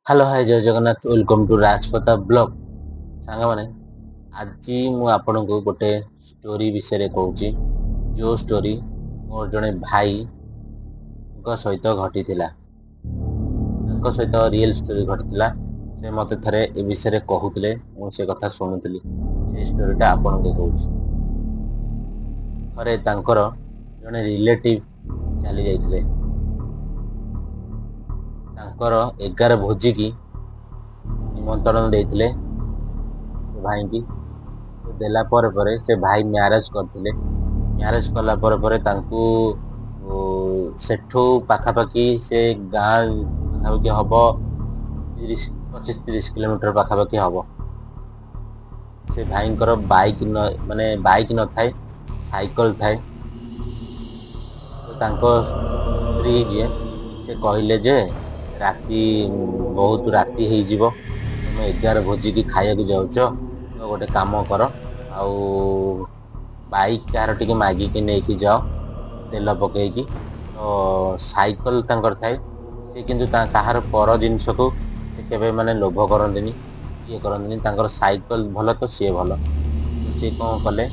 Hello hi जय Jagannath welcome to राजपता blog सांग माने आज मु आपण को गोटे स्टोरी विषय रे कहूची जो स्टोरी मोर जने भाई सहित घटी सहित रियल स्टोरी घटी से मते थरे ए विषय रे कहूतले मु से कथा सुनुतली से स्टोरीटा आपण को कहूची थरे तांकर जने रिलेटिव चली जाइतले तांकर 11 भोजी की निमंत्रण देइतले भाई की तो देला पर से भाई मैरेज करथिले मैरेज कला पर तांकू सेठू पाखापाखि से गाँ पाखापाखि हम 25-30 किलोमीटर पाखापाखि हम से भाई बाइक न माने बाइक न थाए साइकिल थाए तो तांको स्त्री जे से कहले जे राती बहुत राती हो जीवो तुम 11 भोजी की खाया जाऊच तो गोटे काम कर आउ बाइक कार टिके मागिकी नहीं जाओ तेल पकईकी तो साइकिल तांकर थाए से किंतु कहार पर जिनस को से केबे माने लोभ करंदिनी ये करंदिनी तांकर साइकिल भल तो सी भल तो सी कौन कले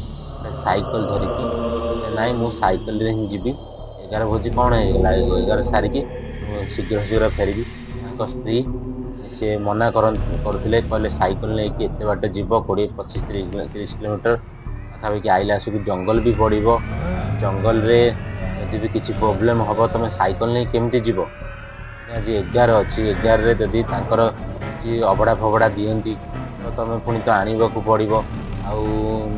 साइकिल धरिकी नाई मु साइकिल रे ही जीवी 11 भोजी कौन है 11 सारिकी शीघ्र शीघ्र फेरबी स्त्री से मना करुले कहले साइकिल नहीं कि एत बाट जीव 20-25-30 किलोमीटर पाखापाखि आइला आसक जंगल भी पड़ो जंगल रे यदि भी किसी प्रोब्लेम हम तुम साइकिल नहीं केमती जीव आज 11 अच्छी 11 रे जदि तांकर किसी अबड़ा फबड़ा दियंती तो तुम पुणी तो आनवाक पड़ो आउ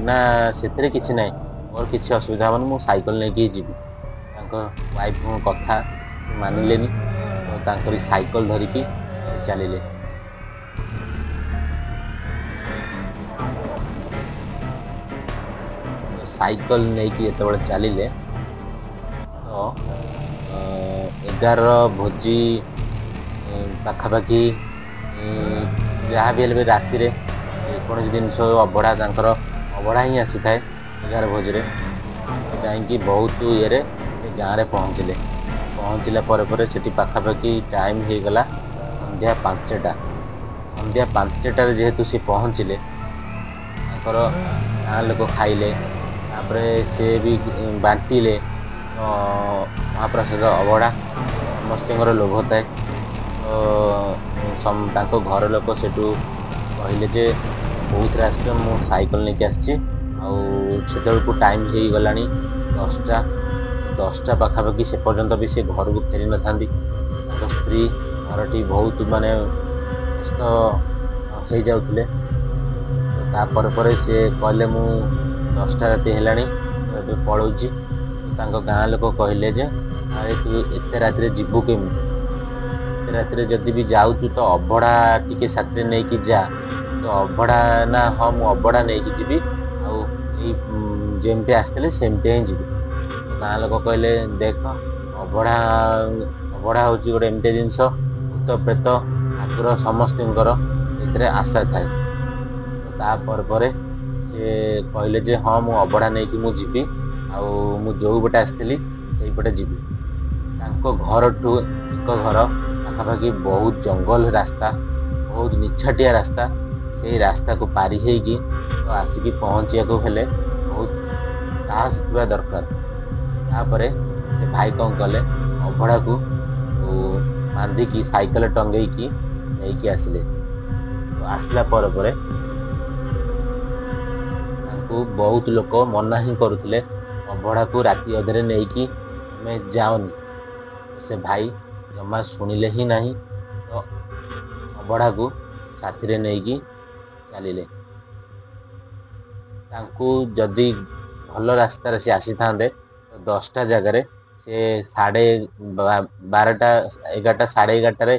ना से किसी ना मोर किसी असुविधा हेनी मु साइकिल नहीं जीवी वाइफ कथा मानिलेनी तो तांकरी साइकिल धरिकी चलिले तो साइकिल नहीं कि एत चलिले तो 11 भोजी पाखापाखि जहाँ भी हेल्ले राति रे कौन जिनस अबड़ा तांकर अबड़ा ही आसी थाए 11 भोज रे तो जाइकी बहुत ये गाँव रे पहुँचला पर सेठी पाखापाखि टाइम हो गला संध्या 5टा जेहेतु सी पहुँचले गाँ लोक खाइले से भी बांटिले महाप्रसाद अबड़ा समस्त लोभ थाए तो घर लोक से कहले जे बहुत रास्ते मु साइकिल लेके आसी को टाइम हो गला 10टा पाखापाखि से पर्यंत भी से घर को फेरी न था स्त्री घरटी बहुत माने कष्ट हो जाउथिले तो तापर से कहले मु 10टा राति हेलानी तो पलाउची तो गाँ लोक कहले जे अरे तू एत राति जीवु केमी एत राति जदि भी जाऊचु तो अबड़ा टिके साथी नहीं कि जा तो अबड़ा ना हाँ मु अबड़ा नहीं कि जीवी आमती आसते सेमती ही जीवी गाँ लोक कहले देख अबड़ा अबड़ा हूँ गोटे एमती जिनस भूत प्रेत ठाकुर समस्त आशा थाए तो तापर से कहले जे हाँ मु अबड़ा नहीं कि जीवी मु जो पटे आसती से पटे जीवी घर ठू एक घर पाखापाखि बहुत जंगल रास्ता बहुत निछाटिया रास्ता से रास्ता को पारी होगी तो आसिकी पहुँचा को हेले बहुत साहस थी दरकार तापरे से भाई कौन कले अभड़ा को बांधिकी साइकिल टंगई की नहीं आसिले तो आसला पर बहुत लोक मना ही करुले अभड़ा को राति अधे नहीं कि मैं जाओनी से भाई जमा शुणिले ही नहीं तो अभड़ा को साथी रे नहीं कि चलिले जदि भल रास्तार से आसी था 10टा जगार से 12टा 11टा 11:30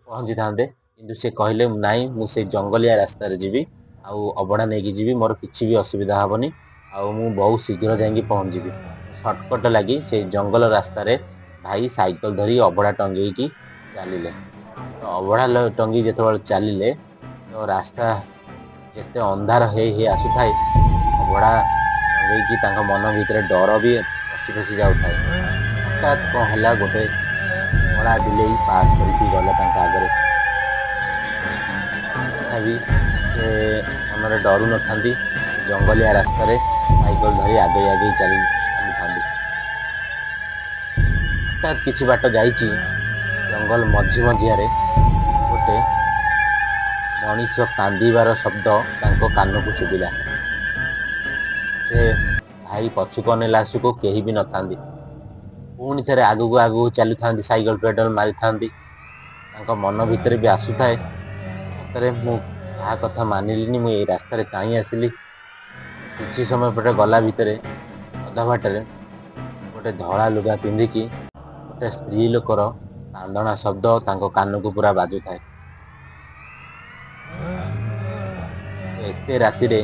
पहुँची था कि से कहले नाई मुझे जंगलिया रास्तार जीवी अबड़ा नहीं जीवी मोर किसी भी असुविधा हेनी मु बहुत शीघ्र जाकि पहुँचीबी सर्टकट लगी से जंगल रास्तार भाई साइकिल धरी अबड़ा टंगे की चलिले तो अबड़ा टंगी जो चलिले तो रास्ता जिते अंधार हे आसु थाए अबड़ा टंगे मन भितर डर भी पशि जाऊ थाए हठात कौन है गोटे बड़ा बिले पास करके गला आगे ତଥାପି ସେ ମନରେ ଡରୁ ନଥାନ୍ତି। ଜଙ୍ଗଲିଆ ରାସ୍ତାରେ ସାଇକେଲ ଧରି ଆଗେଇ ଆଗେଇ ଚାଲୁଥାନ୍ତି। ହଠାତ୍ କିଛି ବାଟ ଯାଇଛି ଜଙ୍ଗଲ ମଝିଆରେ ଗୋଟେ ମଣିଷ କାନ୍ଦିବାର ଶବ୍ଦ ତାଙ୍କ କାନକୁ ଶୁଭିଲା। ସେ ଭାଇ ପଛକୁ ଅନେଇଲା ଆସିକୁ କେହି ବି ନଥାନ୍ତି। ପୁଣି ଥରେ ଆଗକୁ ଚାଲୁଥାନ୍ତି, ସାଇକେଲ ପେଡାଲ ମାରିଥାନ୍ତି। ତାଙ୍କ ମନ ଭିତରେ ବି ଆସୁଥାଏ, ସତରେ ମୁଁ କାହା କଥା ମାନିଲିନି, ମୁଁ ଏଇ ରାସ୍ତାରେ କାହିଁ ଆସିଲି। କିଛି ସମୟ ପରେ ଗଲା ଭିତରେ ଅଧା ବାଟରେ ଗୋଟେ ଧଳା ଲୁଗା ପିନ୍ଧିକି ଗୋଟେ ସ୍ତ୍ରୀ ଲୋକର କାନ୍ଦଣା ଶବ୍ଦ ତାଙ୍କ କାନକୁ ପୁରା ବାଜୁଥାଏ। ଏତେ ରାତିରେ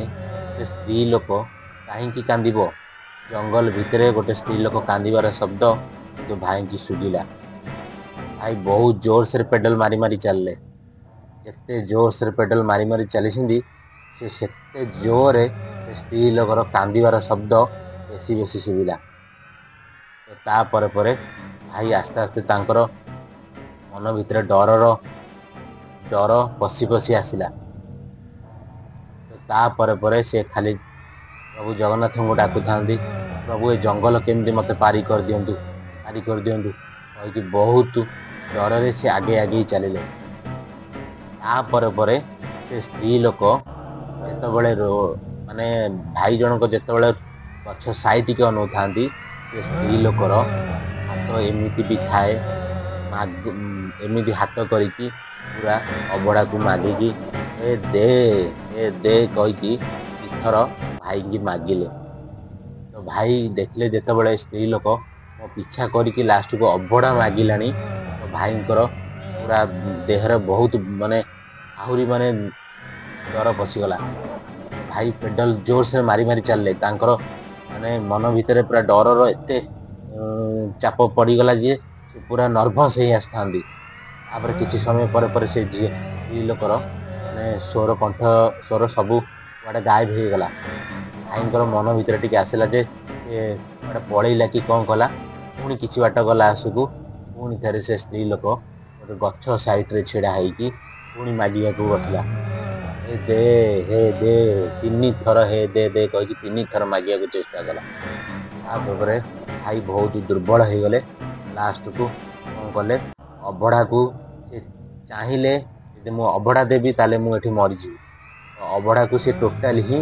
ଗୋଟେ ସ୍ତ୍ରୀ ଲୋକ କାହିଁକି କାନ୍ଦିବ? ଜଙ୍ଗଲ ଭିତରେ ଗୋଟେ ସ୍ତ୍ରୀ ଲୋକ କାନ୍ଦିବାର ଶବ୍ଦ କିନ୍ତୁ ଭାଇଙ୍କି ଶୁଭିଲା। ଭାଇ ବହୁତ ଜୋରସରେ ପେଡାଲ ମାରି ଚାଲିଲେ। ଯେତେ ଜୋରସରେ ପେଡାଲ ମାରି ଚାଲିଛନ୍ତି ସେତେ ଜୋରରେ ସେ ସ୍ତ୍ରୀ ଲୋକର କାନ୍ଦିବାର ଶବ୍ଦ ବେଶୀ ଶୁଭିଲା। ତ ତାପରେ ଭାଇ ଆସ୍ତେ ତାଙ୍କର ମନ ଭିତରେ ଡର ପଶି ଆସିଲା। ତ ତାପରେ ସେ ଖାଲି ପ୍ରଭୁ ଜଗନ୍ନାଥଙ୍କୁ ଡାକୁଥାନ୍ତି, ପ୍ରଭୁ ଏ ଜଙ୍ଗଲ କେମିତି ମତେ ପାରି କରିଦିଅନ୍ତୁ କହିକି ବହୁତ ଡରରେ ସେ ଆଗେଇ ଚାଲିଲେ। ତାପରେ ସେ ସ୍ତ୍ରୀ ଲୋକ ଯେତେବେଳେ ମାନେ ଭାଇ ଜଣକ ଯେତେବେଳେ ଗଛ ସାଇଟିକି ଅନଉଥାନ୍ତି, ସେ ସ୍ତ୍ରୀ ଲୋକର ହାତ ଏମିତି ବି ଥାଏ, ଏମିତି ହାତ କରିକି ପୁରା ଅବଢ଼ାକୁ ମାଗିକି ଏ ଦେ କହିକି ଦିଥର ଭାଇକି ମାଗିଲେ। ତ ଭାଇ ଦେଖିଲେ ଯେତେବେଳେ ସ୍ତ୍ରୀ ଲୋକ ମୋ ପିଛା କରିକି ଲାଷ୍ଟକୁ ଅବଢ଼ା ମାଗିଲାଣି, ତ ଭାଇଙ୍କର ପୁରା ଦେହରେ ବହୁତ ଆହୁରି ଡର ପଶିଗଲା। ଭାଇ ପେଡାଲ ଜୋରସରେ ମାରି ଚାଲିଲେ। ତାଙ୍କର ମନ ଭିତରେ ପୁରା ଡରର ଏତେ ଚାପ ପଡ଼ିଗଲା ଯେ ସେ ପୁରା ନର୍ଭସ ହେଇ ଆସୁଥାନ୍ତି। ତାପରେ କିଛି ସମୟ ପରେ ସେ ସ୍ତ୍ରୀ ଲୋକର ସ୍ୱର ସବୁ କୁଆଡ଼େ ଗାୟବ ହେଇଗଲା। ଭାଇଙ୍କର ମନ ଭିତରେ ଟିକେ ଆସିଲା ଯେ ସେ କୁଆଡ଼େ ପଳେଇଲା କି କ'ଣ କଲା। ପୁଣି କିଛି ବାଟ ଗଲା ଆସୁକୁ ପୁଣି ଥରେ ସେ ସ୍ତ୍ରୀ ଲୋକ ଗୋଟେ ଗଛ ସାଇଟରେ ଛିଡ଼ା ହେଇକି ପୁଣି ମାଗିବାକୁ ବସିଲା। ହେ ଦେ 3 ଥର ହେ ଦେ କହିକି 3 ଥର ମାଗିବାକୁ ଚେଷ୍ଟା କଲା। ତାପରେ ଭାଇ ବହୁତ ଦୁର୍ବଳ ହେଇଗଲେ। ଲାଷ୍ଟକୁ କ'ଣ କଲେ, ଅବଢ଼ାକୁ ସେ ଚାହିଁଲେ ଯଦି ମୁଁ ଅବଢ଼ା ଦେବି ତାହେଲେ ମୁଁ ଏଠି ମରିଯିବି। ତ ଅବଢ଼ାକୁ ସେ ଟୋଟାଲି ହିଁ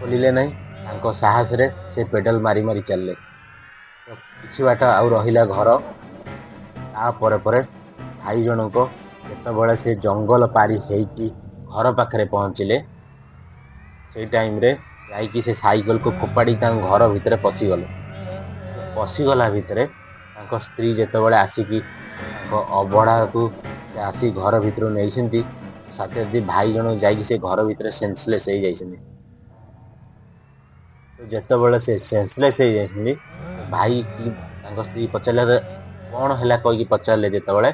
ଖୋଲିଲେ ନାହିଁ। ତାଙ୍କ ସାହସରେ ସେ ପେଡାଲ ମାରି ଚାଲିଲେ। ତ କିଛି ବାଟ ଆଉ ରହିଲା ଘର। ତାପରେ ଭାଇ ଜଣକ ଯେତେବେଳେ ସେ ଜଙ୍ଗଲ ପାରି ହେଇକି ଘର ପାଖରେ ପହଞ୍ଚିଲେ, ସେଇ ଟାଇମରେ ଯାଇକି ସେ ସାଇକେଲକୁ ଫୋପାଡ଼ି ତାଙ୍କ ଘର ଭିତରେ ପଶିଗଲେ। ପଶିଗଲା ଭିତରେ ତାଙ୍କ ସ୍ତ୍ରୀ ଯେତେବେଳେ ଆସିକି ତାଙ୍କ ଅବଢ଼ାକୁ ସେ ଆସି ଘର ଭିତରୁ ନେଇଛନ୍ତି, ସାଥେ ଭାଇ ଜଣକ ଯାଇକି ସେ ଘର ଭିତରେ ସେନ୍ସଲେସ୍ ହେଇଯାଇଛନ୍ତି। ତ ଯେତେବେଳେ ସେ ସେନ୍ସଲେସ୍ ହେଇଯାଇଛନ୍ତି, ଭାଇ କି ତାଙ୍କ ସ୍ତ୍ରୀ ପଚାରିଲେ କ'ଣ ହେଲା କହିକି ପଚାରିଲେ, ଯେତେବେଳେ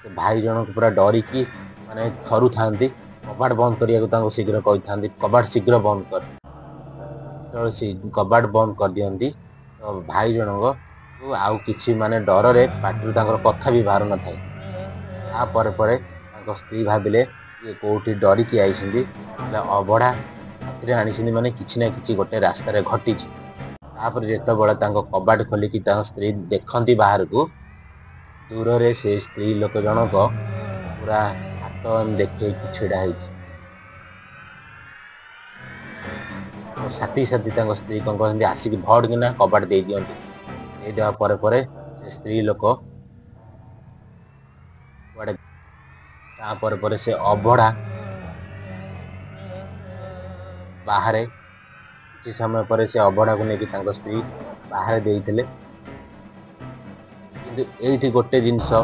ସେ ଭାଇ ଜଣକ ପୁରା ଡରିକି ଥରୁଥାନ୍ତି। କବାଟ ବନ୍ଦ କରିବାକୁ ତାଙ୍କୁ ଶୀଘ୍ର କହିଥାନ୍ତି, କବାଟ ଶୀଘ୍ର ବନ୍ଦ କର। ଯେତେବେଳେ ସେ କବାଟ ବନ୍ଦ କରିଦିଅନ୍ତି, ତ ଭାଇ ଜଣକ ଆଉ କିଛି ଡରରେ ପାଟିରୁ ତାଙ୍କର କଥା ବି ବାହାରୁ ନଥାଏ। ତାପରେ ତାଙ୍କ ସ୍ତ୍ରୀ ଭାବିଲେ ଇଏ କୋଉଠି ଡରିକି ଆଇଛନ୍ତି, ହେଲେ ଅବଢ଼ା ସାଥିରେ ଆଣିଛନ୍ତି କିଛି ନା କିଛି ଗୋଟେ ରାସ୍ତାରେ ଘଟିଛି। ତାପରେ ଯେତେବେଳେ ତାଙ୍କ କବାଟ ଖୋଲିକି ତାଙ୍କ ସ୍ତ୍ରୀ ଦେଖନ୍ତି ବାହାରକୁ, ଦୂରରେ ସେ ସ୍ତ୍ରୀ ଲୋକ ଜଣକ ପୁରା ହାତ ଦେଖେଇକି ଛିଡ଼ା ହେଇଛି। ତ ସାଥି ତାଙ୍କ ସ୍ତ୍ରୀ କ'ଣ କହନ୍ତି, ଆସିକି ଭଡ଼ କିନା କବାଟ ଦେଇ ଦିଅନ୍ତି। ଦେଇଦେବା ପରେ ସେ ସ୍ତ୍ରୀ ଲୋକ କୁଆଡ଼େ। ତାପରେ ସେ ଅବଢ଼ା ବାହାରେ କିଛି ସମୟ ପରେ ସେ ଅବଢ଼ାକୁ ନେଇକି ତାଙ୍କ ସ୍ତ୍ରୀ ବାହାରେ ଦେଇଥିଲେ। କିନ୍ତୁ ଏଇଠି ଗୋଟେ ଜିନିଷ,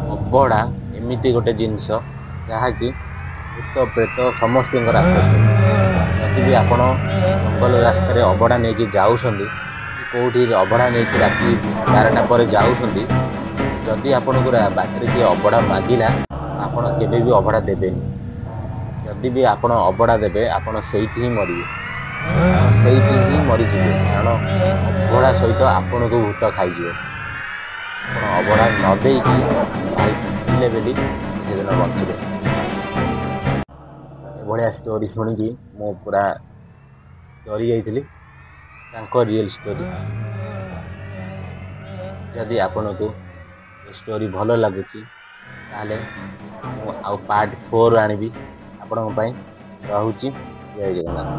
ଅବଢ଼ା ଏମିତି ଗୋଟେ ଜିନିଷ ଯାହାକି ଭୂତ ପ୍ରେତ ସମସ୍ତଙ୍କର ଆସନ୍ତି। ଯଦି ବି ଆପଣ ଜଙ୍ଗଲ ରାସ୍ତାରେ ଅବଢ଼ା ନେଇକି ଯାଉଛନ୍ତି, କି କୋଉଠି ଅବଢ଼ା ନେଇକି ରାତି 12ଟା ପରେ ଯାଉଛନ୍ତି, ଯଦି ଆପଣଙ୍କୁ ବାଟରେ କିଏ ଅବଢ଼ା ମାଗିଲା, ଆପଣ କେବେ ବି ଅବଢ଼ା ଦେବେନି। ଯଦି ବି ଆପଣ ଅବଢ଼ା ଦେବେ, ଆପଣ ସେଇଠି ହିଁ ମରିବେ, ସେଇଠି ହିଁ ମରିଯିବେ। କାରଣ ଅବଢ଼ା ସହିତ ଆପଣଙ୍କୁ ଭୂତ ଖାଇଯିବ। ଆପଣ ଅବଢ଼ା ନ ଦେଇକି ଭାଇ ଥିଲେ ବୋଲି ସେଦିନ ବଞ୍ଚିଲେ। ଏଭଳିଆ ଷ୍ଟୋରି ଶୁଣିକି ମୁଁ ପୁରା ଡରି ଯାଇଥିଲି। ତାଙ୍କ ରିଏଲ୍ ଷ୍ଟୋରି। ଯଦି ଆପଣଙ୍କୁ ଏ ଷ୍ଟୋରି ଭଲ ଲାଗୁଛି ତାହେଲେ ମୁଁ ଆଉ ପାର୍ଟ 4 ଆଣିବି ଆପଣଙ୍କ ପାଇଁ। ରହୁଛି, ଜୟ ଜଗନ୍ନାଥ।